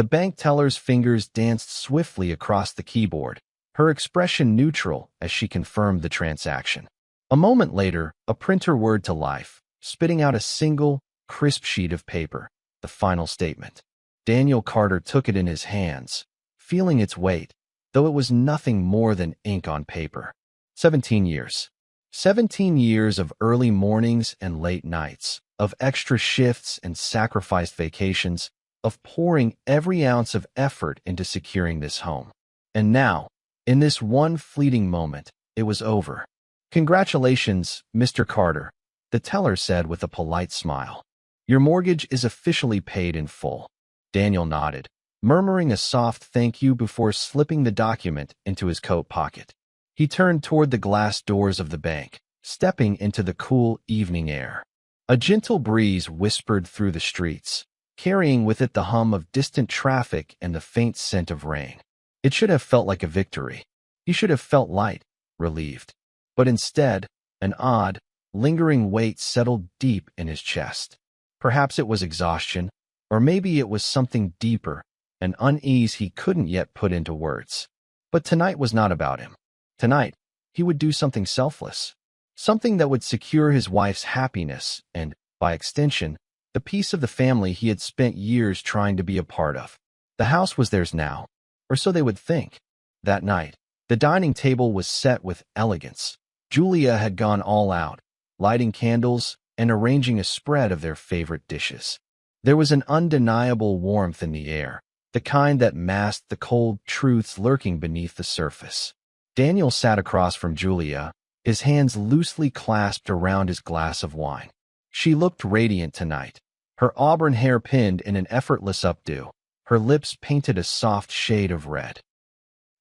The bank teller's fingers danced swiftly across the keyboard, her expression neutral as she confirmed the transaction. A moment later, a printer whirred to life, spitting out a single, crisp sheet of paper, the final statement. Daniel Carter took it in his hands, feeling its weight, though it was nothing more than ink on paper. 17 years. 17 years of early mornings and late nights, of extra shifts and sacrificed vacations, of pouring every ounce of effort into securing this home. And now, in this one fleeting moment, it was over. "Congratulations, Mr. Carter," the teller said with a polite smile. "Your mortgage is officially paid in full." Daniel nodded, murmuring a soft thank you before slipping the document into his coat pocket. He turned toward the glass doors of the bank, stepping into the cool evening air. A gentle breeze whispered through the streets, carrying with it the hum of distant traffic and the faint scent of rain. It should have felt like a victory. He should have felt light, relieved. But instead, an odd, lingering weight settled deep in his chest. Perhaps it was exhaustion, or maybe it was something deeper, an unease he couldn't yet put into words. But tonight was not about him. Tonight, he would do something selfless, something that would secure his wife's happiness and, by extension, the peace of the family he had spent years trying to be a part of. The house was theirs now, or so they would think. That night, the dining table was set with elegance. Julia had gone all out, lighting candles and arranging a spread of their favorite dishes. There was an undeniable warmth in the air, the kind that masked the cold truths lurking beneath the surface. Daniel sat across from Julia, his hands loosely clasped around his glass of wine. She looked radiant tonight, her auburn hair pinned in an effortless updo, her lips painted a soft shade of red.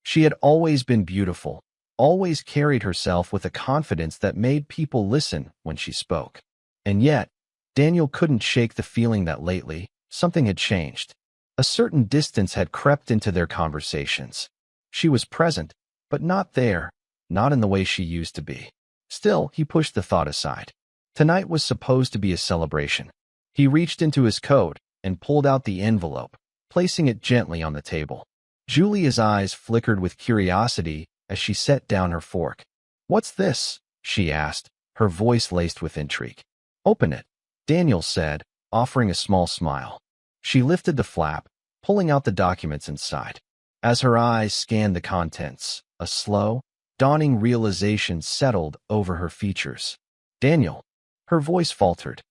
She had always been beautiful, always carried herself with a confidence that made people listen when she spoke. And yet, Daniel couldn't shake the feeling that lately, something had changed. A certain distance had crept into their conversations. She was present, but not there, not in the way she used to be. Still, he pushed the thought aside. Tonight was supposed to be a celebration. He reached into his coat and pulled out the envelope, placing it gently on the table. Julia's eyes flickered with curiosity as she set down her fork. "What's this?" she asked, her voice laced with intrigue. "Open it," Daniel said, offering a small smile. She lifted the flap, pulling out the documents inside. As her eyes scanned the contents, a slow, dawning realization settled over her features. "Daniel," her voice faltered.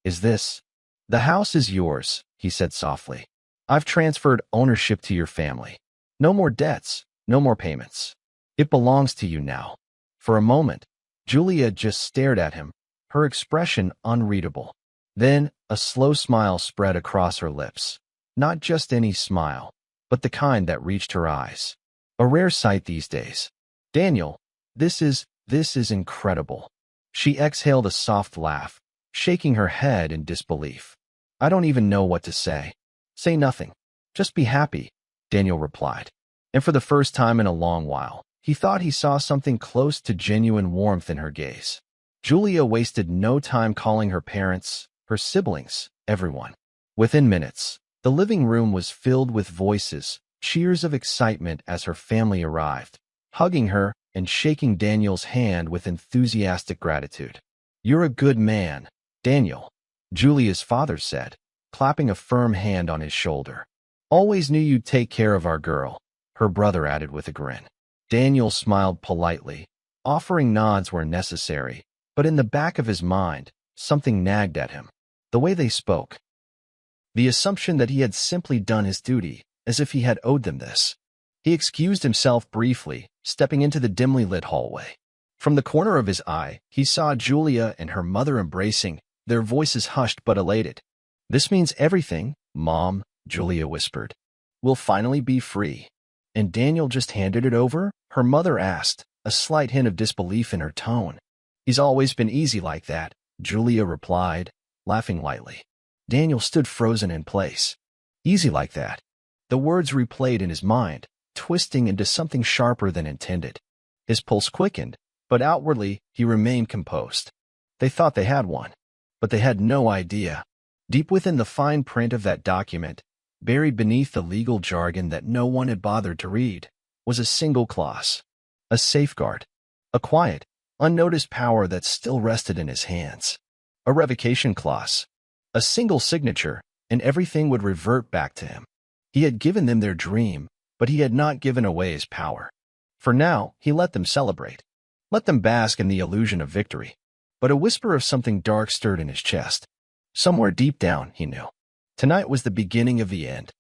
"Is this?" "The house is yours," he said softly. "I've transferred ownership to your family. No more debts, no more payments. It belongs to you now." For a moment, Julia just stared at him, her expression unreadable. Then, a slow smile spread across her lips. Not just any smile, but the kind that reached her eyes. A rare sight these days. "Daniel, this is incredible." She exhaled a soft laugh, shaking her head in disbelief. "I don't even know what to say." "Say nothing. Just be happy," Daniel replied. And for the first time in a long while, he thought he saw something close to genuine warmth in her gaze. Julia wasted no time calling her parents, her siblings, everyone. Within minutes, the living room was filled with voices, cheers of excitement as her family arrived, hugging her and shaking Daniel's hand with enthusiastic gratitude. "You're a good man, Daniel," Julia's father said, clapping a firm hand on his shoulder. "Always knew you'd take care of our girl," her brother added with a grin. Daniel smiled politely, offering nods where necessary, but in the back of his mind, something nagged at him. The way they spoke. The assumption that he had simply done his duty, as if he had owed them this. He excused himself briefly, stepping into the dimly lit hallway. From the corner of his eye, he saw Julia and her mother embracing, their voices hushed but elated. "This means everything, Mom," Julia whispered. "We'll finally be free." "And Daniel just handed it over?" her mother asked, a slight hint of disbelief in her tone. "He's always been easy like that," Julia replied, laughing lightly. Daniel stood frozen in place. "Easy like that?" The words replayed in his mind, twisting into something sharper than intended. His pulse quickened, but outwardly he remained composed. They thought they had one, but they had no idea. Deep within the fine print of that document, Buried beneath the legal jargon that no one had bothered to read was a single clause, a safeguard, a quiet, unnoticed power that still rested in his hands. A revocation clause, a single signature, and everything would revert back to him. He had given them their dream, but he had not given away his power. For now, he let them celebrate. Let them bask in the illusion of victory. But a whisper of something dark stirred in his chest. Somewhere deep down, he knew. Tonight was the beginning of the end.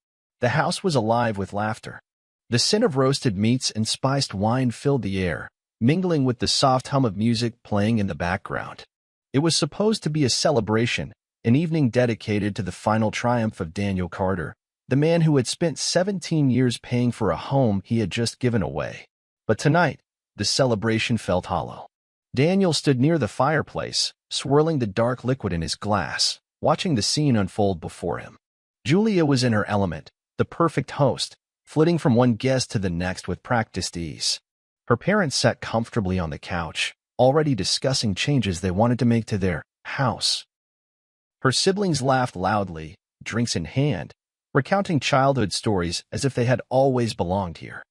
The house was alive with laughter. The scent of roasted meats and spiced wine filled the air, mingling with the soft hum of music playing in the background. It was supposed to be a celebration, an evening dedicated to the final triumph of Daniel Carter, the man who had spent 17 years paying for a home he had just given away. But tonight, the celebration felt hollow. Daniel stood near the fireplace, swirling the dark liquid in his glass, watching the scene unfold before him. Julia was in her element, the perfect host, flitting from one guest to the next with practiced ease. Her parents sat comfortably on the couch, already discussing changes they wanted to make to their house. Her siblings laughed loudly, drinks in hand, recounting childhood stories as if they had always belonged here.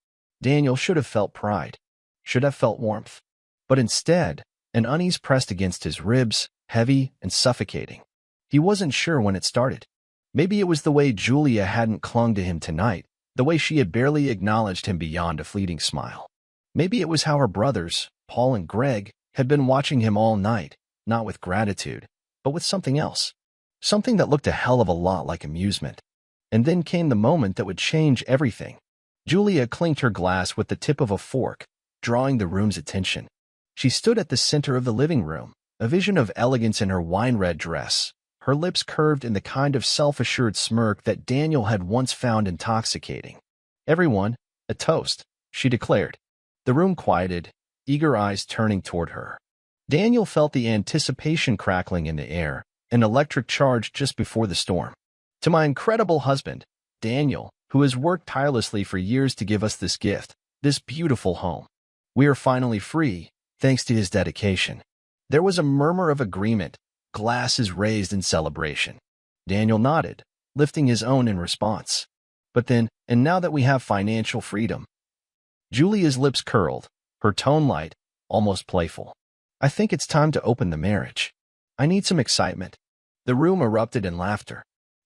Daniel should have felt pride, should have felt warmth. But instead, an unease pressed against his ribs, heavy and suffocating. He wasn't sure when it started. Maybe it was the way Julia hadn't clung to him tonight, the way she had barely acknowledged him beyond a fleeting smile. Maybe it was how her brothers, Paul and Greg, had been watching him all night, not with gratitude, but with something else. Something that looked a hell of a lot like amusement. And then came the moment that would change everything. Julia clinked her glass with the tip of a fork, drawing the room's attention. She stood at the center of the living room, a vision of elegance in her wine-red dress, her lips curved in the kind of self-assured smirk that Daniel had once found intoxicating. "Everyone, a toast," she declared. The room quieted, eager eyes turning toward her. Daniel felt the anticipation crackling in the air, an electric charge just before the storm. "To my incredible husband, Daniel, who has worked tirelessly for years to give us this gift, this beautiful home. We are finally free, thanks to his dedication." There was a murmur of agreement, glasses raised in celebration. Daniel nodded, lifting his own in response. "But then, and now that we have financial freedom." Julia's lips curled, her tone light, almost playful. "I think it's time to open the marriage. I need some excitement." The room erupted in laughter.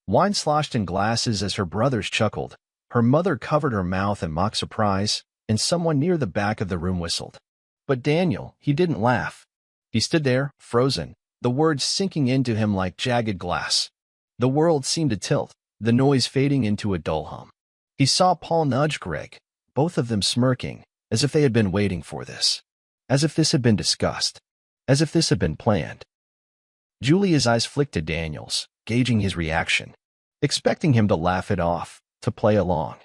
Wine sloshed in glasses as her brothers chuckled. Her mother covered her mouth in mock surprise, and someone near the back of the room whistled. But Daniel, he didn't laugh. He stood there, frozen, the words sinking into him like jagged glass. The world seemed to tilt, the noise fading into a dull hum. He saw Paul nudge Greg, both of them smirking, as if they had been waiting for this. As if this had been discussed. As if this had been planned. Julia's eyes flicked to Daniel's, gauging his reaction, expecting him to laugh it off, to play along.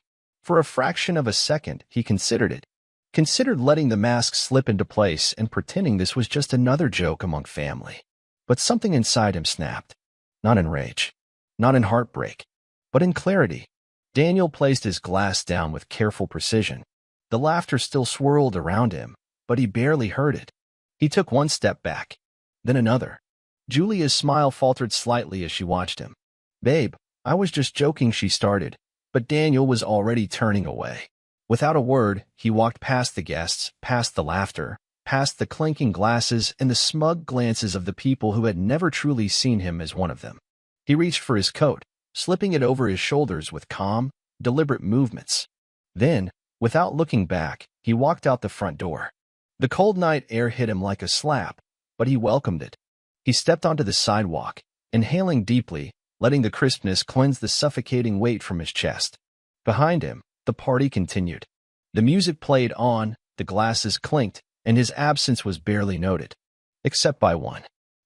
For a fraction of a second, he considered it. Considered letting the mask slip into place and pretending this was just another joke among family. But something inside him snapped. Not in rage. Not in heartbreak. But in clarity. Daniel placed his glass down with careful precision. The laughter still swirled around him, but he barely heard it. He took one step back. Then another. Julia's smile faltered slightly as she watched him. "Babe, I was just joking," she started, but Daniel was already turning away. Without a word, he walked past the guests, past the laughter, past the clinking glasses and the smug glances of the people who had never truly seen him as one of them. He reached for his coat, slipping it over his shoulders with calm, deliberate movements. Then, without looking back, he walked out the front door. The cold night air hit him like a slap, but he welcomed it. He stepped onto the sidewalk, inhaling deeply, letting the crispness cleanse the suffocating weight from his chest. Behind him, the party continued. The music played on, the glasses clinked, and his absence was barely noted. Except by one.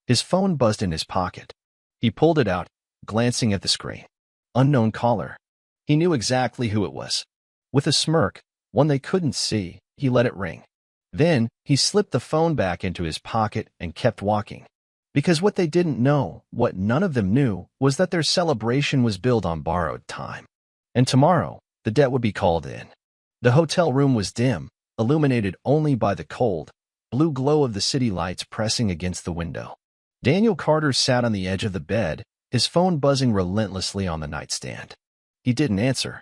His phone buzzed in his pocket. He pulled it out, glancing at the screen. Unknown caller. He knew exactly who it was. With a smirk, one they couldn't see, he let it ring. Then, he slipped the phone back into his pocket and kept walking. Because what they didn't know, what none of them knew, was that their celebration was built on borrowed time. And tomorrow, the debt would be called in. The hotel room was dim, illuminated only by the cold, blue glow of the city lights pressing against the window. Daniel Carter sat on the edge of the bed, his phone buzzing relentlessly on the nightstand. He didn't answer.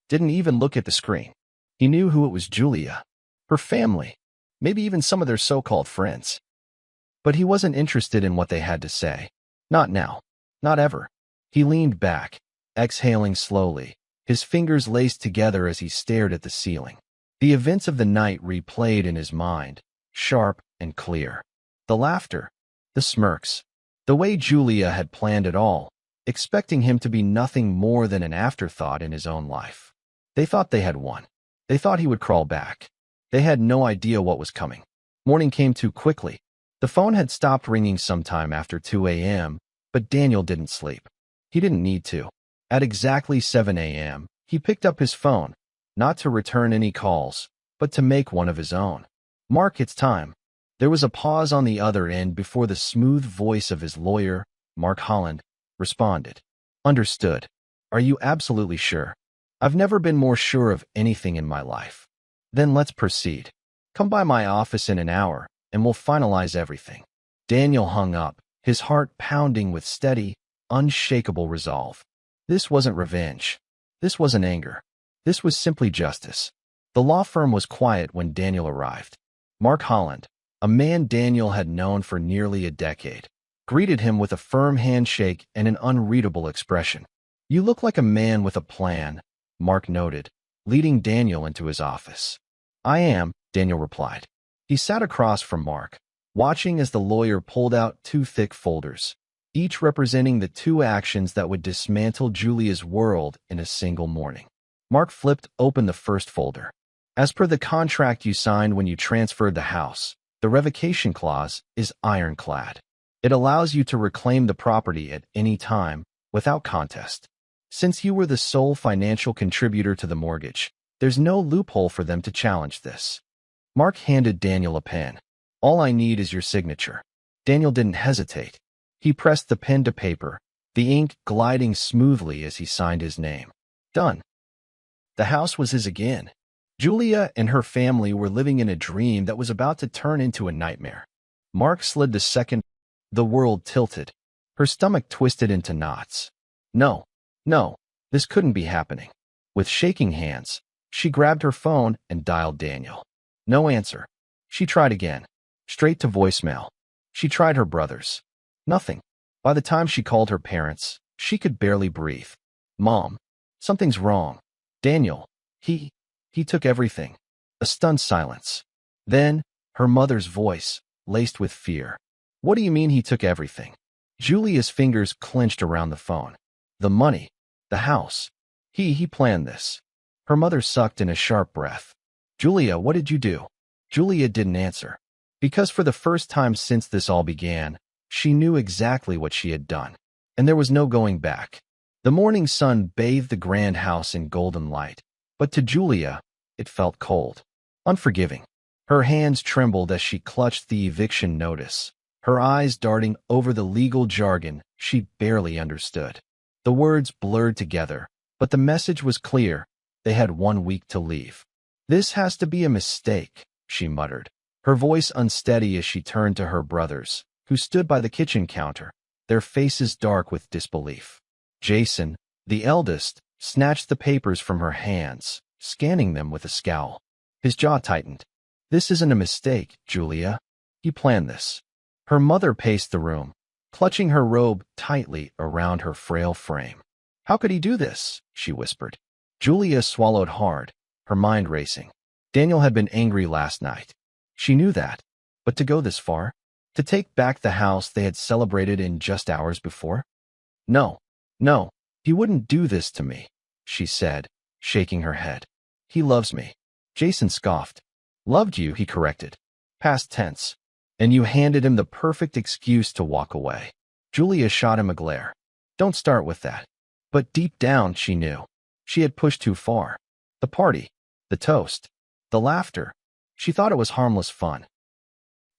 Didn't even look at the screen. He knew who it was: Julia. Her family. Maybe even some of their so-called friends. But he wasn't interested in what they had to say. Not now. Not ever. He leaned back, exhaling slowly, his fingers laced together as he stared at the ceiling. The events of the night replayed in his mind, sharp and clear. The laughter, the smirks, the way Julia had planned it all, expecting him to be nothing more than an afterthought in his own life. They thought they had won. They thought he would crawl back. They had no idea what was coming. Morning came too quickly. The phone had stopped ringing sometime after 2 a.m., but Daniel didn't sleep. He didn't need to. At exactly 7 a.m., he picked up his phone, not to return any calls, but to make one of his own. "Mark, it's time." There was a pause on the other end before the smooth voice of his lawyer, Mark Holland, responded. "Understood. Are you absolutely sure?" "I've never been more sure of anything in my life." "Then let's proceed. Come by my office in an hour, and we'll finalize everything." Daniel hung up, his heart pounding with steady, unshakable resolve. This wasn't revenge. This wasn't anger. This was simply justice. The law firm was quiet when Daniel arrived. Mark Holland, a man Daniel had known for nearly a decade, greeted him with a firm handshake and an unreadable expression. "You look like a man with a plan," Mark noted, leading Daniel into his office. "I am," Daniel replied. He sat across from Mark, watching as the lawyer pulled out 2 thick folders, each representing the 2 actions that would dismantle Julia's world in a single morning. Mark flipped open the first folder. "As per the contract you signed when you transferred the house, the revocation clause is ironclad. It allows you to reclaim the property at any time, without contest. Since you were the sole financial contributor to the mortgage, there's no loophole for them to challenge this." Mark handed Daniel a pen. "All I need is your signature." Daniel didn't hesitate. He pressed the pen to paper, the ink gliding smoothly as he signed his name. Done. The house was his again. Julia and her family were living in a dream that was about to turn into a nightmare. Mark slid the second. The world tilted. Her stomach twisted into knots. No, this couldn't be happening. With shaking hands, she grabbed her phone and dialed Daniel. No answer. She tried again. Straight to voicemail. She tried her brother's. Nothing. By the time she called her parents, she could barely breathe. "Mom, something's wrong. Daniel, he took everything." A stunned silence. Then, her mother's voice, laced with fear. "What do you mean he took everything?" Julia's fingers clenched around the phone. "The money. The house. He planned this." Her mother sucked in a sharp breath. "Julia, what did you do?" Julia didn't answer. Because for the first time since this all began, she knew exactly what she had done. And there was no going back. The morning sun bathed the grand house in golden light. But to Julia, it felt cold, unforgiving. Her hands trembled as she clutched the eviction notice, her eyes darting over the legal jargon she barely understood. The words blurred together, but the message was clear. They had 1 week to leave. "This has to be a mistake," she muttered, her voice unsteady as she turned to her brothers, who stood by the kitchen counter, their faces dark with disbelief. Jason, the eldest, snatched the papers from her hands, scanning them with a scowl. His jaw tightened. "This isn't a mistake, Julia. He planned this." Her mother paced the room, clutching her robe tightly around her frail frame. "How could he do this?" she whispered. Julia swallowed hard, her mind racing. Daniel had been angry last night. She knew that. But to go this far? To take back the house they had celebrated in just hours before? No, he wouldn't do this to me," she said, shaking her head. "He loves me." Jason scoffed. "Loved you," he corrected. Past tense. "And you handed him the perfect excuse to walk away." Julia shot him a glare. "Don't start with that." But deep down, she knew. She had pushed too far. The party, the toast, the laughter. She thought it was harmless fun.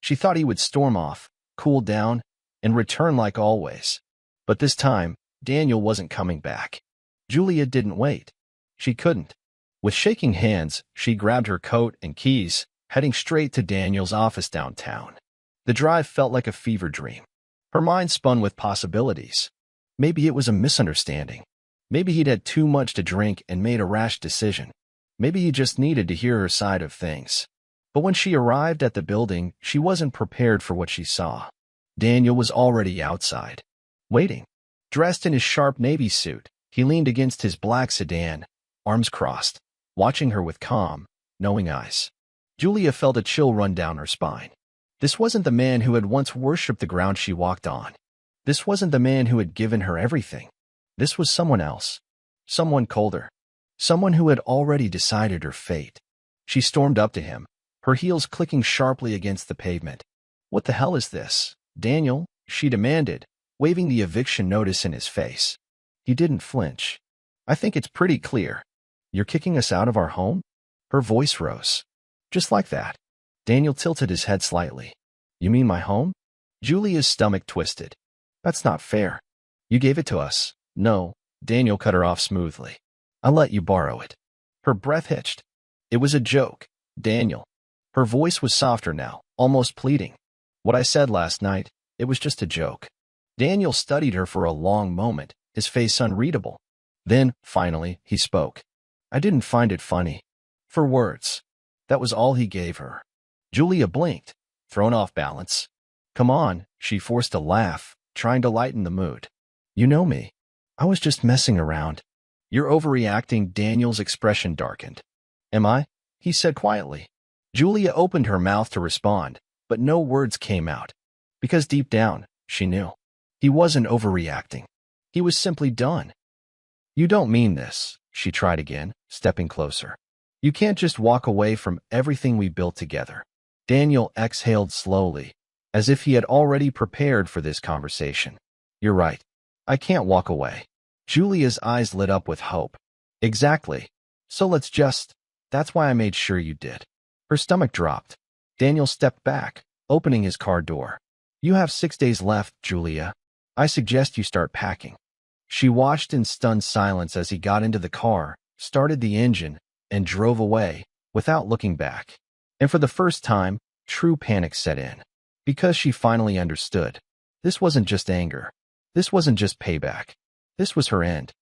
She thought he would storm off, cool down, and return like always. But this time, Daniel wasn't coming back. Julia didn't wait. She couldn't. With shaking hands, she grabbed her coat and keys, heading straight to Daniel's office downtown. The drive felt like a fever dream. Her mind spun with possibilities. Maybe it was a misunderstanding. Maybe he'd had too much to drink and made a rash decision. Maybe he just needed to hear her side of things. But when she arrived at the building, she wasn't prepared for what she saw. Daniel was already outside, waiting. Dressed in his sharp navy suit, he leaned against his black sedan, arms crossed, watching her with calm, knowing eyes. Julia felt a chill run down her spine. This wasn't the man who had once worshipped the ground she walked on. This wasn't the man who had given her everything. This was someone else. Someone colder. Someone who had already decided her fate. She stormed up to him, her heels clicking sharply against the pavement. "What the hell is this, Daniel?" she demanded, waving the eviction notice in his face. He didn't flinch. "I think it's pretty clear. You're kicking us out of our home?" Her voice rose. Just like that. Daniel tilted his head slightly. "You mean my home?" Julia's stomach twisted. "That's not fair. You gave it to us." "No," Daniel cut her off smoothly. "I let you borrow it." Her breath hitched. "It was a joke, Daniel." Her voice was softer now, almost pleading. "What I said last night, it was just a joke." Daniel studied her for a long moment, his face unreadable. Then, finally, he spoke. "I didn't find it funny." For words. That was all he gave her. Julia blinked, thrown off balance. "Come on," she forced a laugh, trying to lighten the mood. "You know me. I was just messing around." "You're overreacting." Daniel's expression darkened. "Am I?" he said quietly. Julia opened her mouth to respond, but no words came out. Because deep down, she knew. He wasn't overreacting. He was simply done. "You don't mean this," she tried again, stepping closer. "You can't just walk away from everything we built together." Daniel exhaled slowly, as if he had already prepared for this conversation. "You're right. I can't walk away." Julia's eyes lit up with hope. "Exactly. So let's just... That's why I made sure you did." Her stomach dropped. Daniel stepped back, opening his car door. "You have 6 days left, Julia. I suggest you start packing." She watched in stunned silence as he got into the car, started the engine, and drove away, without looking back. And for the first time, true panic set in. Because she finally understood. This wasn't just anger. This wasn't just payback. This was her end.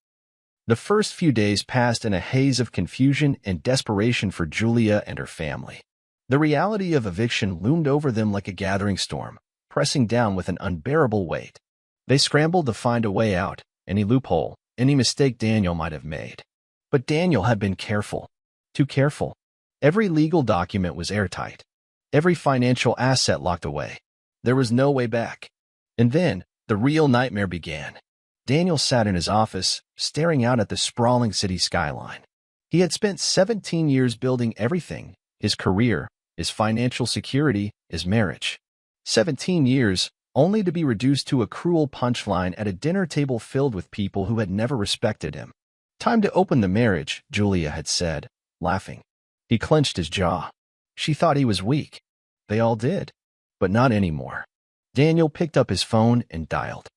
The first few days passed in a haze of confusion and desperation for Julia and her family. The reality of eviction loomed over them like a gathering storm, pressing down with an unbearable weight. They scrambled to find a way out, any loophole, any mistake Daniel might have made. But Daniel had been careful. Too careful. Every legal document was airtight. Every financial asset locked away. There was no way back. And then, the real nightmare began. Daniel sat in his office, staring out at the sprawling city skyline. He had spent 17 years building everything, his career, his financial security, his marriage. 17 years, only to be reduced to a cruel punchline at a dinner table filled with people who had never respected him. "Time to open the marriage," Julia had said, laughing. He clenched his jaw. She thought he was weak. They all did. But not anymore. Daniel picked up his phone and dialed.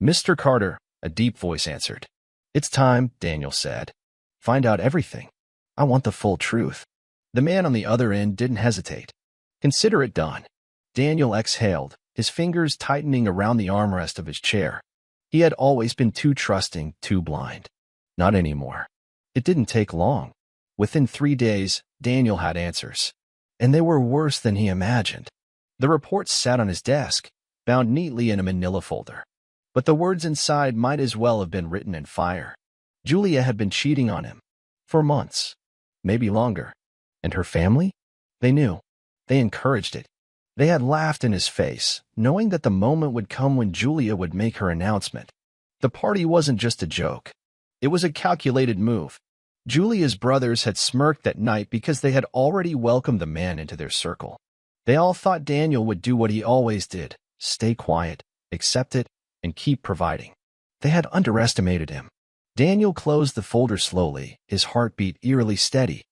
"Mr. Carter," a deep voice answered. "It's time," Daniel said. "Find out everything. I want the full truth." The man on the other end didn't hesitate. "Consider it done." Daniel exhaled, his fingers tightening around the armrest of his chair. He had always been too trusting, too blind. Not anymore. It didn't take long. Within 3 days, Daniel had answers. And they were worse than he imagined. The reports sat on his desk, bound neatly in a manila folder. But the words inside might as well have been written in fire. Julia had been cheating on him. For months. Maybe longer. And her family? They knew. They encouraged it. They had laughed in his face, knowing that the moment would come when Julia would make her announcement. The party wasn't just a joke. It was a calculated move. Julia's brothers had smirked that night because they had already welcomed the man into their circle. They all thought Daniel would do what he always did, stay quiet, accept it, and keep providing. They had underestimated him. Daniel closed the folder slowly, his heartbeat eerily steady.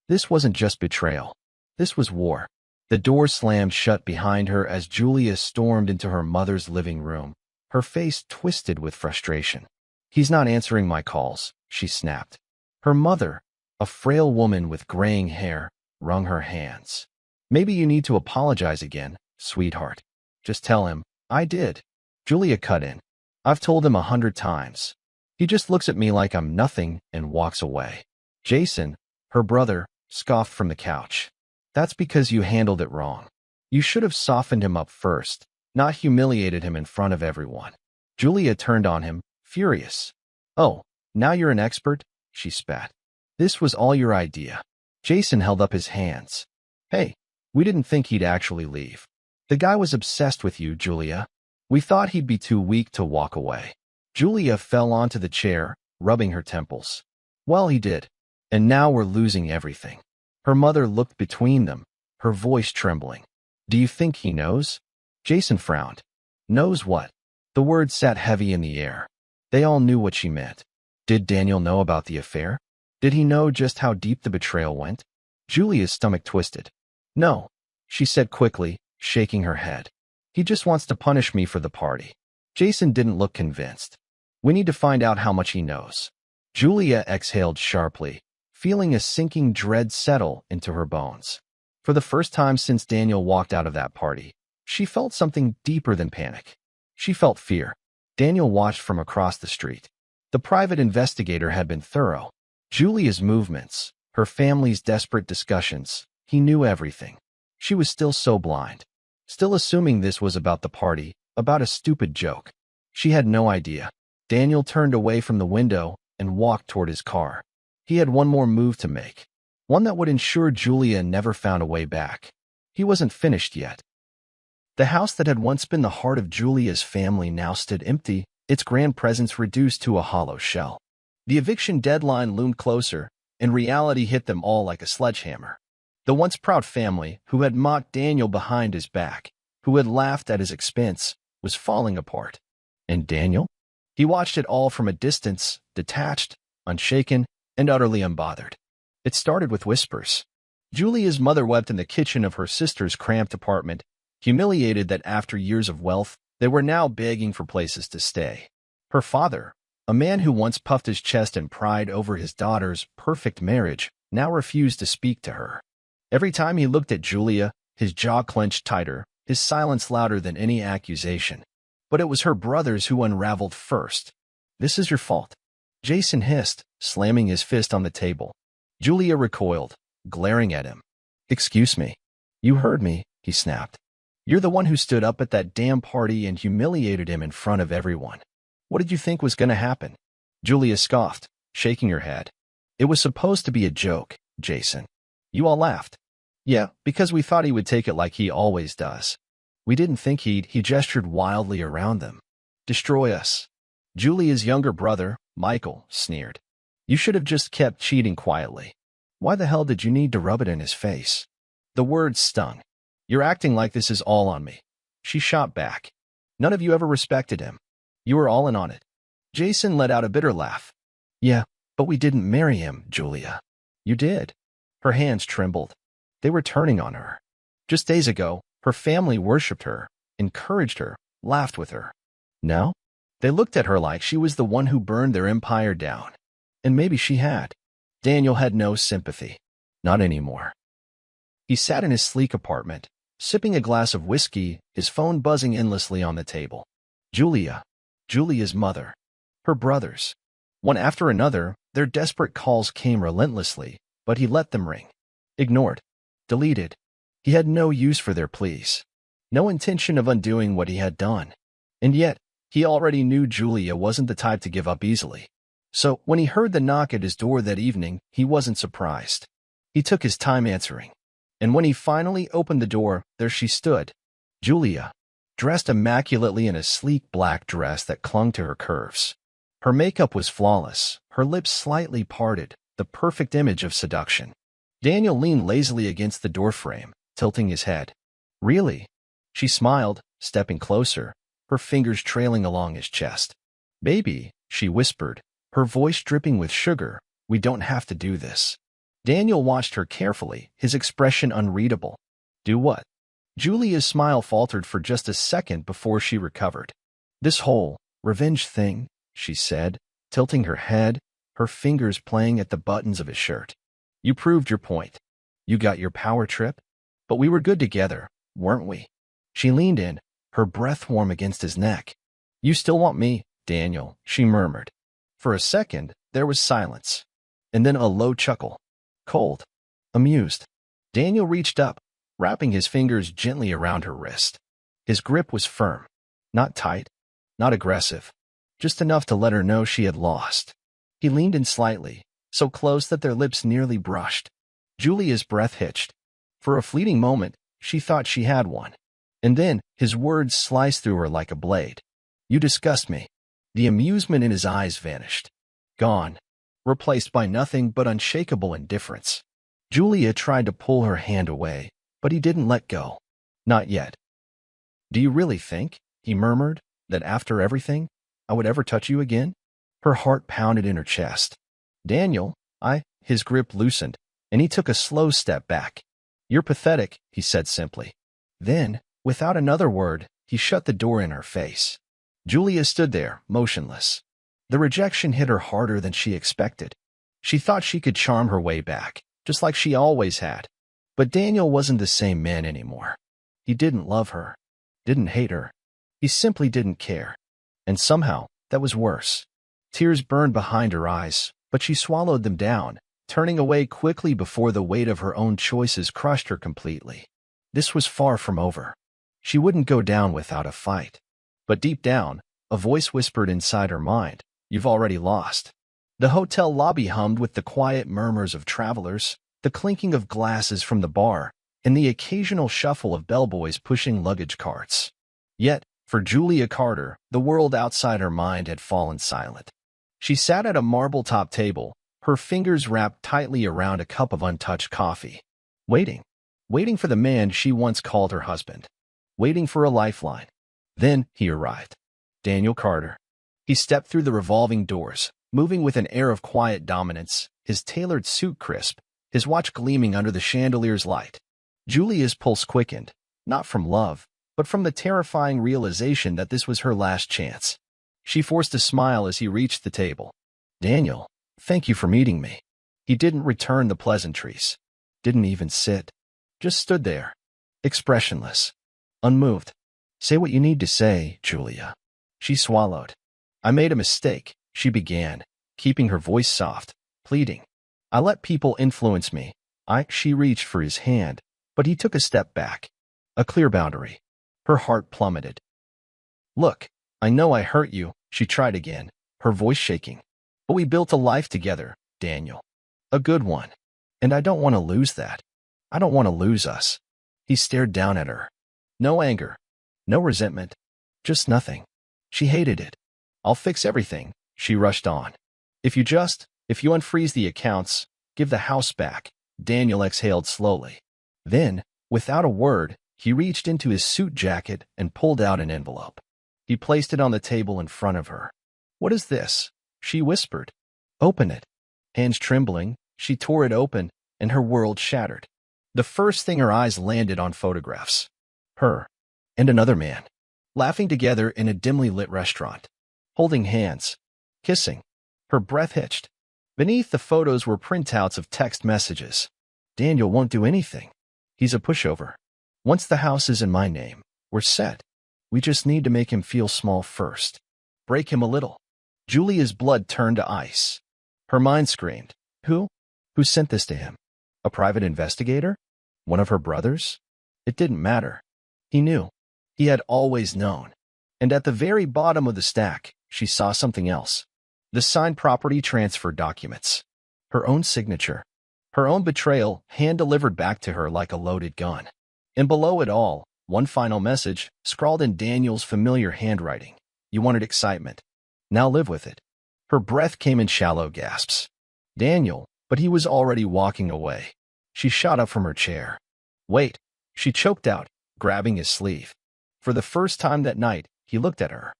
This wasn't just betrayal. This was war. The door slammed shut behind her as Julia stormed into her mother's living room, her face twisted with frustration. "He's not answering my calls," she snapped. Her mother, a frail woman with graying hair, wrung her hands. "Maybe you need to apologize again, sweetheart. Just tell him, I did." Julia cut in. "I've told him 100 times. He just looks at me like I'm nothing and walks away. Jason, her brother, scoffed from the couch. That's because you handled it wrong. You should have softened him up first, not humiliated him in front of everyone. Julia turned on him, furious. Oh, now you're an expert? She spat. This was all your idea. Jason held up his hands. Hey, we didn't think he'd actually leave. The guy was obsessed with you, Julia. We thought he'd be too weak to walk away. Julia fell onto the chair, rubbing her temples. Well, he did. And now we're losing everything. Her mother looked between them, her voice trembling. Do you think he knows? Jason frowned. Knows what? The word sat heavy in the air. They all knew what she meant. Did Daniel know about the affair? Did he know just how deep the betrayal went? Julia's stomach twisted. No, she said quickly, shaking her head. He just wants to punish me for the party. Jason didn't look convinced. We need to find out how much he knows. Julia exhaled sharply, feeling a sinking dread settle into her bones. For the first time since Daniel walked out of that party, she felt something deeper than panic. She felt fear. Daniel watched from across the street. The private investigator had been thorough. Julia's movements, her family's desperate discussions, he knew everything. She was still so blind. Still assuming this was about the party, about a stupid joke. She had no idea. Daniel turned away from the window and walked toward his car. He had one more move to make. One that would ensure Julia never found a way back. He wasn't finished yet. The house that had once been the heart of Julia's family now stood empty, its grand presence reduced to a hollow shell. The eviction deadline loomed closer, and reality hit them all like a sledgehammer. The once proud family, who had mocked Daniel behind his back, who had laughed at his expense, was falling apart. And Daniel? He watched it all from a distance, detached, unshaken, and utterly unbothered. It started with whispers. Julia's mother wept in the kitchen of her sister's cramped apartment, humiliated that after years of wealth, they were now begging for places to stay. Her father, a man who once puffed his chest in pride over his daughter's perfect marriage, now refused to speak to her. Every time he looked at Julia, his jaw clenched tighter, his silence louder than any accusation. But it was her brothers who unraveled first. This is your fault, Jason hissed, slamming his fist on the table. Julia recoiled, glaring at him. Excuse me. You heard me, he snapped. You're the one who stood up at that damn party and humiliated him in front of everyone. What did you think was going to happen? Julia scoffed, shaking her head. It was supposed to be a joke, Jason. You all laughed. Yeah, because we thought he would take it like he always does. We didn't think he gestured wildly around them. Destroy us. Julia's younger brother, Michael, sneered. You should have just kept cheating quietly. Why the hell did you need to rub it in his face? The words stung. You're acting like this is all on me. She shot back. None of you ever respected him. You were all in on it. Jason let out a bitter laugh. Yeah, but we didn't marry him, Julia. You did. Her hands trembled. They were turning on her. Just days ago, her family worshipped her, encouraged her, laughed with her. Now, they looked at her like she was the one who burned their empire down. And maybe she had. Daniel had no sympathy. Not anymore. He sat in his sleek apartment, sipping a glass of whiskey, his phone buzzing endlessly on the table. Julia's mother, her brothers. One after another, their desperate calls came relentlessly, but he let them ring. Ignored. Deleted. He had no use for their pleas. No intention of undoing what he had done. And yet, he already knew Julia wasn't the type to give up easily. So, when he heard the knock at his door that evening, he wasn't surprised. He took his time answering. And when he finally opened the door, there she stood. Julia, dressed immaculately in a sleek black dress that clung to her curves. Her makeup was flawless, her lips slightly parted, the perfect image of seduction. Daniel leaned lazily against the doorframe, tilting his head. Really? She smiled, stepping closer, her fingers trailing along his chest. Baby, she whispered, her voice dripping with sugar, we don't have to do this. Daniel watched her carefully, his expression unreadable. Do what? Julia's smile faltered for just a second before she recovered. This whole revenge thing, she said, tilting her head, her fingers playing at the buttons of his shirt. You proved your point. You got your power trip. But we were good together, weren't we? She leaned in, her breath warm against his neck. You still want me, Daniel, she murmured. For a second, there was silence. And then a low chuckle. Cold. Amused. Daniel reached up, wrapping his fingers gently around her wrist. His grip was firm. Not tight. Not aggressive. Just enough to let her know she had lost. He leaned in slightly, so close that their lips nearly brushed. Julia's breath hitched. For a fleeting moment, she thought she had one. And then, his words sliced through her like a blade. You disgust me. The amusement in his eyes vanished. Gone. Replaced by nothing but unshakable indifference. Julia tried to pull her hand away, but he didn't let go. Not yet. Do you really think, he murmured, that after everything, I would ever touch you again? Her heart pounded in her chest. Daniel, his grip loosened, and he took a slow step back. You're pathetic, he said simply. Then, without another word, he shut the door in her face. Julia stood there, motionless. The rejection hit her harder than she expected. She thought she could charm her way back, just like she always had. But Daniel wasn't the same man anymore. He didn't love her. Didn't hate her. He simply didn't care. And somehow, that was worse. Tears burned behind her eyes, but she swallowed them down, turning away quickly before the weight of her own choices crushed her completely. This was far from over. She wouldn't go down without a fight. But deep down, a voice whispered inside her mind, you've already lost. The hotel lobby hummed with the quiet murmurs of travelers, the clinking of glasses from the bar, and the occasional shuffle of bellboys pushing luggage carts. Yet, for Julia Carter, the world outside her mind had fallen silent. She sat at a marble-top table, her fingers wrapped tightly around a cup of untouched coffee. Waiting for the man she once called her husband. Waiting for a lifeline. Then he arrived. Daniel Carter. He stepped through the revolving doors, moving with an air of quiet dominance, his tailored suit crisp, his watch gleaming under the chandelier's light. Julia's pulse quickened, not from love, but from the terrifying realization that this was her last chance. She forced a smile as he reached the table. Daniel, thank you for meeting me. He didn't return the pleasantries. Didn't even sit. Just stood there, expressionless, unmoved. Say what you need to say, Julia. She swallowed. I made a mistake, she began, keeping her voice soft, pleading. I let people influence me. She reached for his hand, but he took a step back. A clear boundary. Her heart plummeted. Look, I know I hurt you, she tried again, her voice shaking. But we built a life together, Daniel. A good one. And I don't want to lose that. I don't want to lose us. He stared down at her. No anger. No resentment. Just nothing. She hated it. I'll fix everything, she rushed on. If you unfreeze the accounts, give the house back. Daniel exhaled slowly. Then, without a word, he reached into his suit jacket and pulled out an envelope. He placed it on the table in front of her. What is this? She whispered. Open it. Hands trembling, she tore it open, and her world shattered. The first thing her eyes landed on photographs. Her. And another man. Laughing together in a dimly lit restaurant. Holding hands. Kissing. Her breath hitched. Beneath the photos were printouts of text messages. Daniel won't do anything. He's a pushover. Once the house is in my name, we're set. We just need to make him feel small first. Break him a little. Julia's blood turned to ice. Her mind screamed. Who? Who sent this to him? A private investigator? One of her brothers? It didn't matter. He knew. He had always known. And at the very bottom of the stack, she saw something else. The signed property transfer documents. Her own signature. Her own betrayal, hand-delivered back to her like a loaded gun. And below it all, one final message, scrawled in Daniel's familiar handwriting. You wanted excitement. Now live with it. Her breath came in shallow gasps. Daniel, but he was already walking away. She shot up from her chair. Wait, she choked out, grabbing his sleeve. For the first time that night, he looked at her.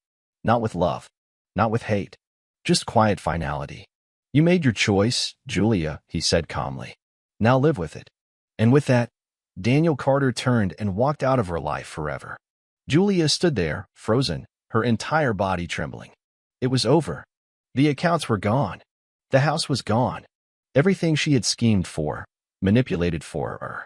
Not with love. Not with hate. Just quiet finality. You made your choice, Julia, he said calmly. Now live with it. And with that, Daniel Carter turned and walked out of her life forever. Julia stood there, frozen, her entire body trembling. It was over. The accounts were gone. The house was gone. Everything she had schemed for, manipulated for her,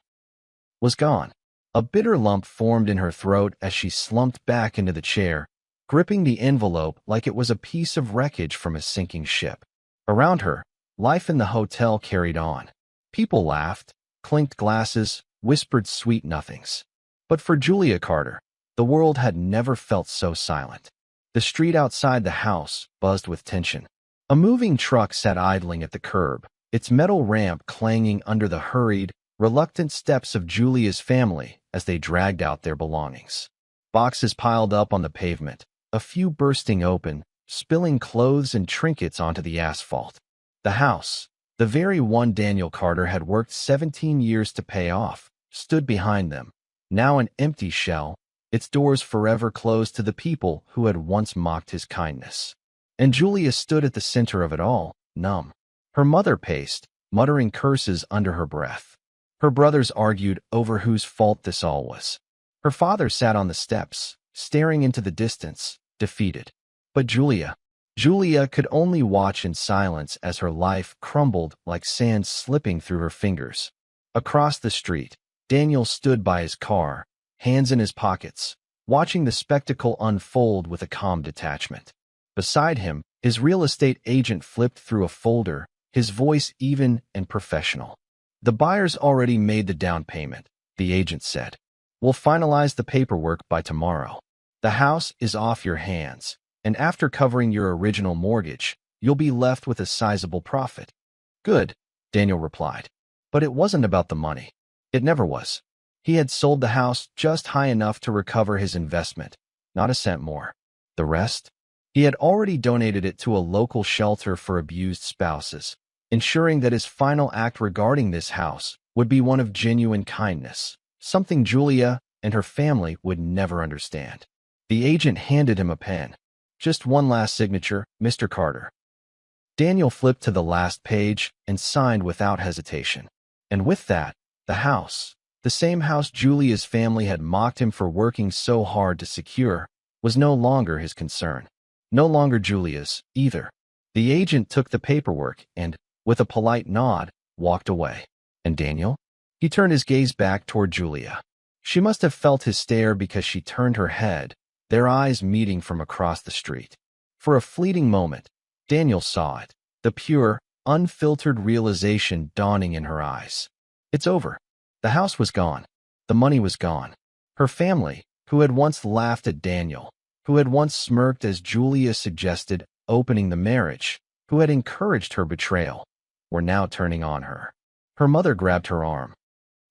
was gone. A bitter lump formed in her throat as she slumped back into the chair, gripping the envelope like it was a piece of wreckage from a sinking ship. Around her, life in the hotel carried on. People laughed, clinked glasses, whispered sweet nothings. But for Julia Carter, the world had never felt so silent. The street outside the house buzzed with tension. A moving truck sat idling at the curb, its metal ramp clanging under the hurried, reluctant steps of Julia's family as they dragged out their belongings. Boxes piled up on the pavement, a few bursting open, spilling clothes and trinkets onto the asphalt. The house, the very one Daniel Carter had worked 17 years to pay off, stood behind them, now an empty shell, its doors forever closed to the people who had once mocked his kindness. And Julia stood at the center of it all, numb. Her mother paced, muttering curses under her breath. Her brothers argued over whose fault this all was. Her father sat on the steps, staring into the distance, defeated. But Julia could only watch in silence as her life crumbled like sand slipping through her fingers. Across the street, Daniel stood by his car, hands in his pockets, watching the spectacle unfold with a calm detachment. Beside him, his real estate agent flipped through a folder, his voice even and professional. "The buyer's already made the down payment," the agent said. "We'll finalize the paperwork by tomorrow. The house is off your hands, and after covering your original mortgage, you'll be left with a sizable profit." "Good," Daniel replied. But it wasn't about the money. It never was. He had sold the house just high enough to recover his investment, not a cent more. The rest? He had already donated it to a local shelter for abused spouses, ensuring that his final act regarding this house would be one of genuine kindness, something Julia and her family would never understand. The agent handed him a pen. "Just one last signature, Mr. Carter." Daniel flipped to the last page and signed without hesitation. And with that, the house, the same house Julia's family had mocked him for working so hard to secure, was no longer his concern. No longer Julia's, either. The agent took the paperwork and, with a polite nod, walked away. And Daniel? He turned his gaze back toward Julia. She must have felt his stare because she turned her head, their eyes meeting from across the street. For a fleeting moment, Daniel saw it, the pure, unfiltered realization dawning in her eyes. It's over. The house was gone. The money was gone. Her family, who had once laughed at Daniel, who had once smirked as Julia suggested opening the marriage, who had encouraged her betrayal, were now turning on her. Her mother grabbed her arm.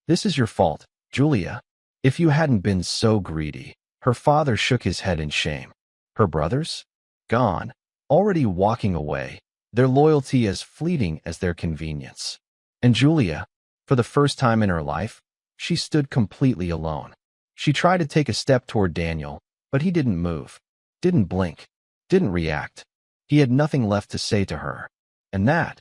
"This is your fault, Julia. If you hadn't been so greedy." Her father shook his head in shame. Her brothers? Gone, already walking away, their loyalty as fleeting as their convenience. And Julia, for the first time in her life, she stood completely alone. She tried to take a step toward Daniel, but he didn't move, didn't blink, didn't react. He had nothing left to say to her. And that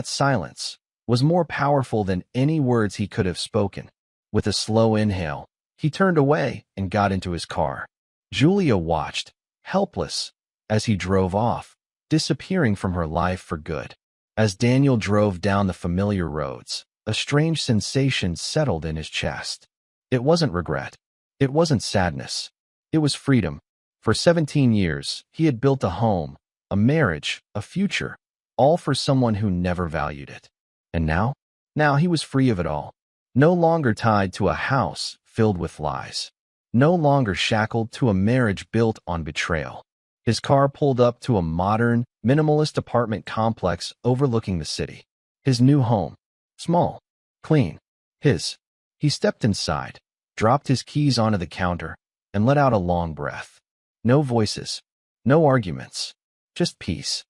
silence, was more powerful than any words he could have spoken. With a slow inhale, he turned away and got into his car. Julia watched, helpless, as he drove off, disappearing from her life for good. As Daniel drove down the familiar roads, a strange sensation settled in his chest. It wasn't regret. It wasn't sadness. It was freedom. For 17 years, he had built a home, a marriage, a future, all for someone who never valued it. And now he was free of it all. No longer tied to a house filled with lies. No longer shackled to a marriage built on betrayal. His car pulled up to a modern, minimalist apartment complex overlooking the city. His new home. Small. Clean. His. He stepped inside, dropped his keys onto the counter, and let out a long breath. No voices. No arguments. Just peace.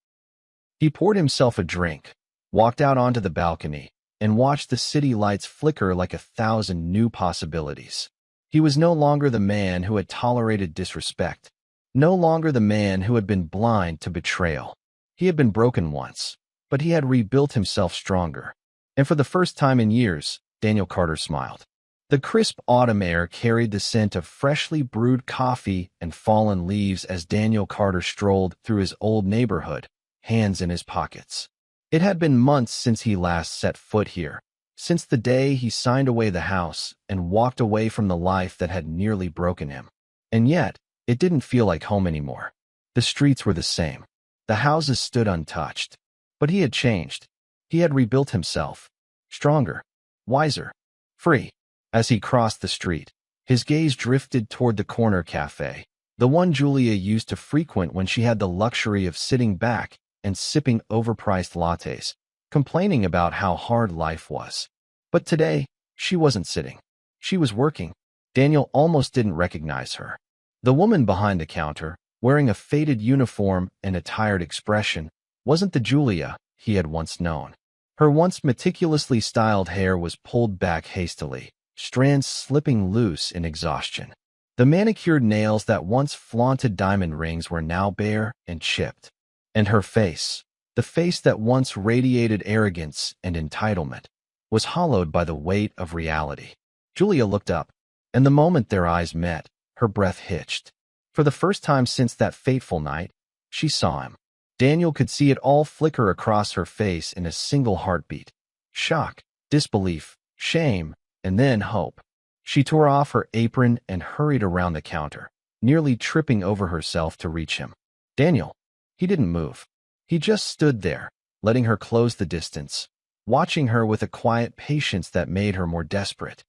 He poured himself a drink, walked out onto the balcony, and watched the city lights flicker like 1,000 new possibilities. He was no longer the man who had tolerated disrespect, no longer the man who had been blind to betrayal. He had been broken once, but he had rebuilt himself stronger. And for the first time in years, Daniel Carter smiled. The crisp autumn air carried the scent of freshly brewed coffee and fallen leaves as Daniel Carter strolled through his old neighborhood, hands in his pockets. It had been months since he last set foot here, since the day he signed away the house and walked away from the life that had nearly broken him. And yet, It didn't feel like home anymore. The streets were the same. The houses stood untouched. But he had changed. He had rebuilt himself. Stronger, wiser, free. As he crossed the street, his gaze drifted toward the corner cafe, the one Julia used to frequent when she had the luxury of sitting back and sipping overpriced lattes, complaining about how hard life was. But today, she wasn't sitting. She was working. Daniel almost didn't recognize her. The woman behind the counter, wearing a faded uniform and a tired expression, wasn't the Julia he had once known. Her once meticulously styled hair was pulled back hastily, strands slipping loose in exhaustion. The manicured nails that once flaunted diamond rings were now bare and chipped. And her face, the face that once radiated arrogance and entitlement, was hollowed by the weight of reality. Julia looked up, and the moment their eyes met, her breath hitched. For the first time since that fateful night, she saw him. Daniel could see it all flicker across her face in a single heartbeat. Shock, disbelief, shame, and then hope. She tore off her apron and hurried around the counter, nearly tripping over herself to reach him. Daniel. He didn't move. He just stood there, letting her close the distance, watching her with a quiet patience that made her more desperate.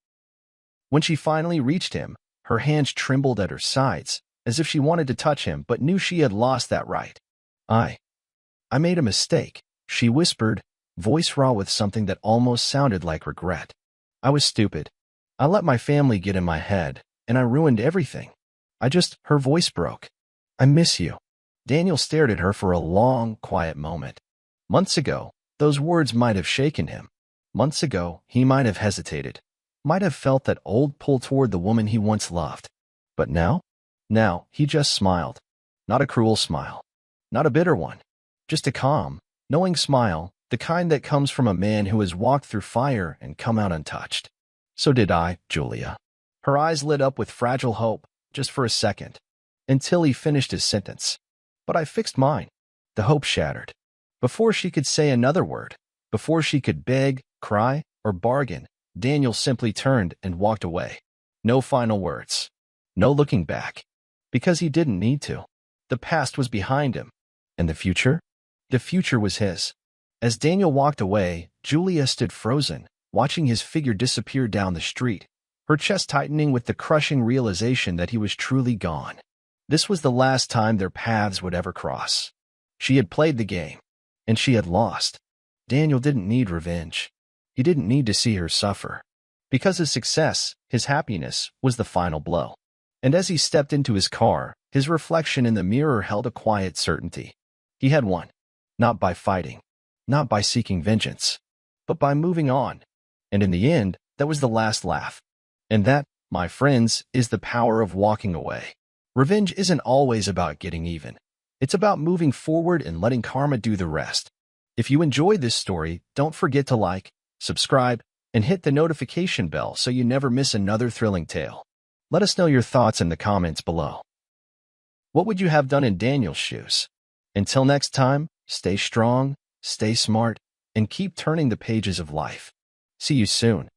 When she finally reached him, her hands trembled at her sides, as if she wanted to touch him but knew she had lost that right. I made a mistake, she whispered, voice raw with something that almost sounded like regret. I was stupid. I let my family get in my head, and I ruined everything. Her voice broke. I miss you. Daniel stared at her for a long, quiet moment. Months ago, those words might have shaken him. Months ago, he might have hesitated, might have felt that old pull toward the woman he once loved. But now? Now, he just smiled. Not a cruel smile. Not a bitter one. Just a calm, knowing smile, the kind that comes from a man who has walked through fire and come out untouched. So did I, Julia. Her eyes lit up with fragile hope, just for a second, until he finished his sentence. But I fixed mine. The hope shattered. Before she could say another word, before she could beg, cry, or bargain, Daniel simply turned and walked away. No final words. No looking back. Because he didn't need to. The past was behind him. And the future? The future was his. As Daniel walked away, Julia stood frozen, watching his figure disappear down the street, her chest tightening with the crushing realization that he was truly gone. This was the last time their paths would ever cross. She had played the game, and she had lost. Daniel didn't need revenge. He didn't need to see her suffer. Because his success, his happiness, was the final blow. And as he stepped into his car, his reflection in the mirror held a quiet certainty. He had won. Not by fighting, not by seeking vengeance, but by moving on. And in the end, that was the last laugh. And that, my friends, is the power of walking away. Revenge isn't always about getting even. It's about moving forward and letting karma do the rest. If you enjoyed this story, don't forget to like, subscribe, and hit the notification bell so you never miss another thrilling tale. Let us know your thoughts in the comments below. What would you have done in Daniel's shoes? Until next time, stay strong, stay smart, and keep turning the pages of life. See you soon.